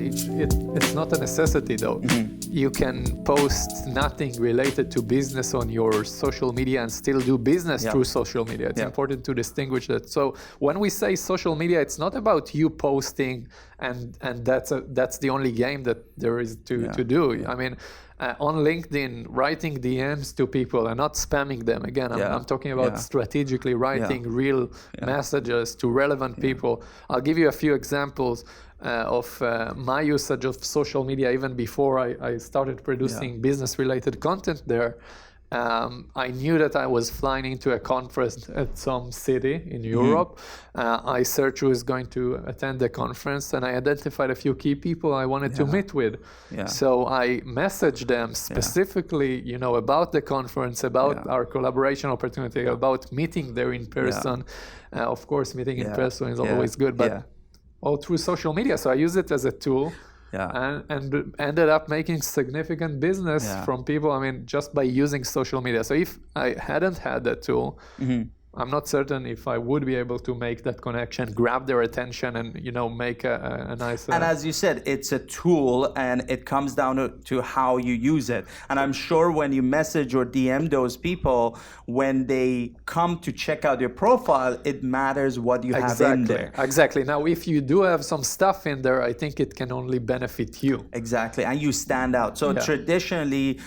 it's not a necessity though. You can post nothing related to business on your social media and still do business through social media. It's important to distinguish that. So when we say social media, it's not about you posting and that's the only game that there is to do. I mean, on LinkedIn, writing DMs to people and not spamming them. Again, I'm talking about strategically writing real messages to relevant people. I'll give you a few examples of my usage of social media even before I started producing business-related content there. I knew that I was flying into a conference at some city in Europe. I searched who is going to attend the conference, and I identified a few key people I wanted to meet with. So I messaged them specifically, you know, about the conference, about our collaboration opportunity, about meeting there in person. Of course, meeting in person is always good, but all through social media. So I use it as a tool. And ended up making significant business from people, I mean, just by using social media. So if I hadn't had that tool, I'm not certain if I would be able to make that connection, grab their attention, and, you know, make a nice... And as you said, it's a tool, and it comes down to how you use it. And I'm sure when you message or DM those people, when they come to check out your profile, it matters what you have in there. Exactly. Now, if you do have some stuff in there, I think it can only benefit you. Exactly. And you stand out. So traditionally,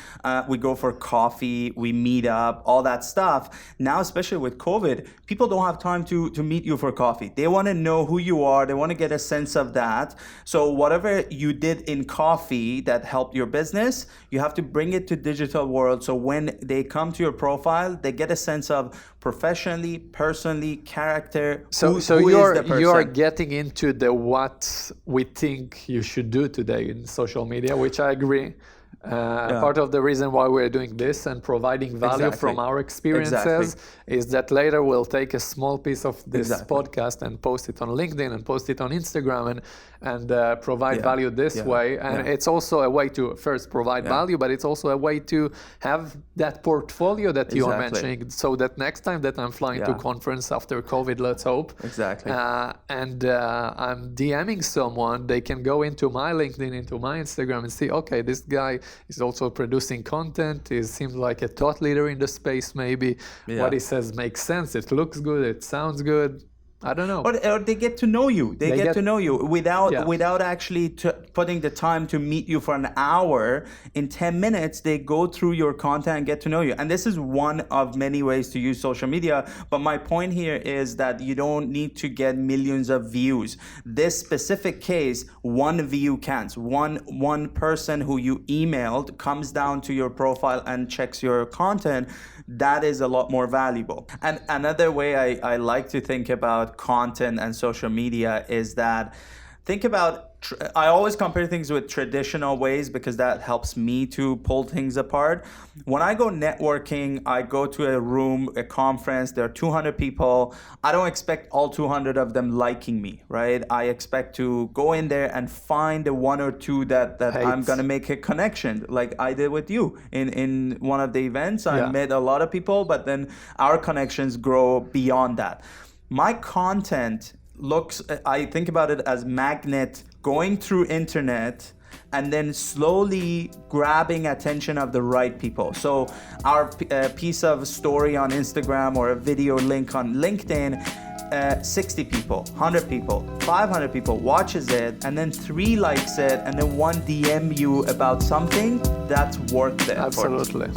we go for coffee, we meet up, all that stuff. Now, especially with COVID, people don't have time to meet you for coffee. They want to know who you are. They want to get a sense of that. So whatever you did in coffee that helped your business, you have to bring it to digital world. So when they come to your profile, they get a sense of professionally, personally, character. So you are getting into the what we think you should do today in social media, which I agree. Part of the reason why we're doing this and providing value from our experiences is that later we'll take a small piece of this podcast and post it on LinkedIn and post it on Instagram and provide value this way. And it's also a way to first provide value, but it's also a way to have that portfolio that you are mentioning, so that next time that I'm flying to conference after COVID, let's hope, and I'm DMing someone, they can go into my LinkedIn, into my Instagram and see, okay, this guy is also producing content. He seems like a thought leader in the space, maybe. What he says makes sense. It looks good. It sounds good. I don't know. Or they get to know you. They get to know you without actually putting the time to meet you for an hour. In 10 minutes, they go through your content and get to know you. And this is one of many ways to use social media. But my point here is that you don't need to get millions of views. This specific case, one view counts. One person who you emailed comes down to your profile and checks your content. That is a lot more valuable. And another way I like to think about content and social media is that think about, I always compare things with traditional ways because that helps me to pull things apart. When I go networking, I go to a room, a conference, there are 200 people. I don't expect all 200 of them liking me, right? I expect to go in there and find the one or two that I'm going to make a connection, like I did with you. In one of the events, I met a lot of people, but then our connections grow beyond that. My content I think about it as magnet going through internet and then slowly grabbing attention of the right people. So our piece of story on Instagram or a video link on LinkedIn, 60 people, 100 people, 500 people watches it, and then 3 likes it, and then 1 DM you about something, that's worth it. Absolutely.